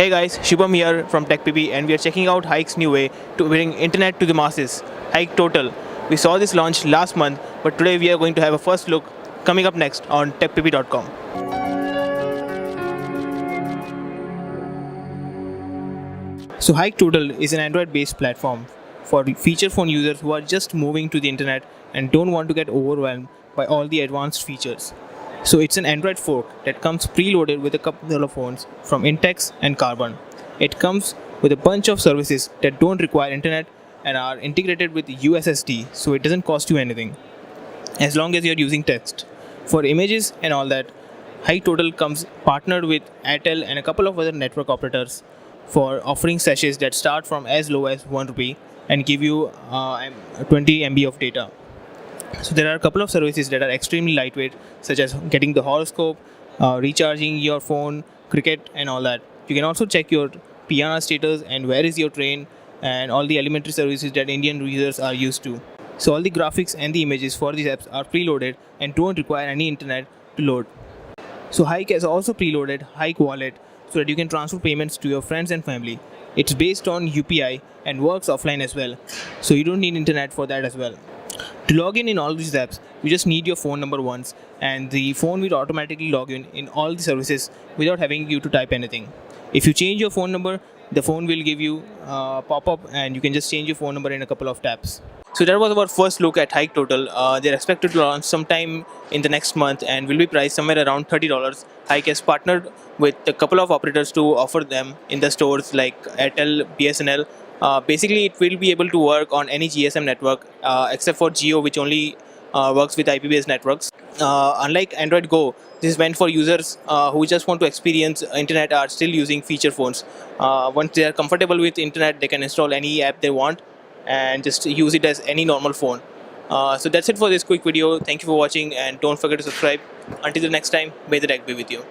Hey guys, Shubham here from TechPP and we are checking out Hike's new way to bring internet to the masses, Hike Total. We saw this launch last month, but today we are going to have a first look coming up next on techpp.com. So Hike Total is an Android-based platform for feature phone users who are just moving to the internet and don't want to get overwhelmed by all the advanced features. So it's an Android fork that comes preloaded with a couple of phones from Intex and Karbonn. It comes with a bunch of services that don't require internet and are integrated with USSD, so it doesn't cost you anything as long as you're using text. For images and all that, Hike Total comes partnered with Airtel and a couple of other network operators for offering sachets that start from as low as 1 rupee and give you 20 MB of data. So there are a couple of services that are extremely lightweight, such as getting the horoscope, recharging your phone, cricket and all that. You can also check your PNR status and where is your train and all the elementary services that Indian users are used to. So all the graphics and the images for these apps are preloaded and don't require any internet to load. So Hike has also preloaded Hike Wallet so that you can transfer payments to your friends and family. It's based on UPI and works offline as well, so you don't need internet for that as well. To log in all these apps, you just need your phone number once and the phone will automatically log in all the services without having you to type anything. If you change your phone number, the phone will give you a pop-up and you can just change your phone number in a couple of taps. So that was our first look at Hike Total. They're expected to launch sometime in the next month and will be priced somewhere around $30. Hike has partnered with a couple of operators to offer them in the stores like Airtel, BSNL. Basically, it will be able to work on any GSM network except for Geo, which only works with IP-based networks. Unlike Android Go, this is meant for users who just want to experience internet are still using feature phones. Once they are comfortable with internet, they can install any app they want and just use it as any normal phone. So that's it for this quick video. Thank you for watching and don't forget to subscribe. Until the next time, may the tech be with you.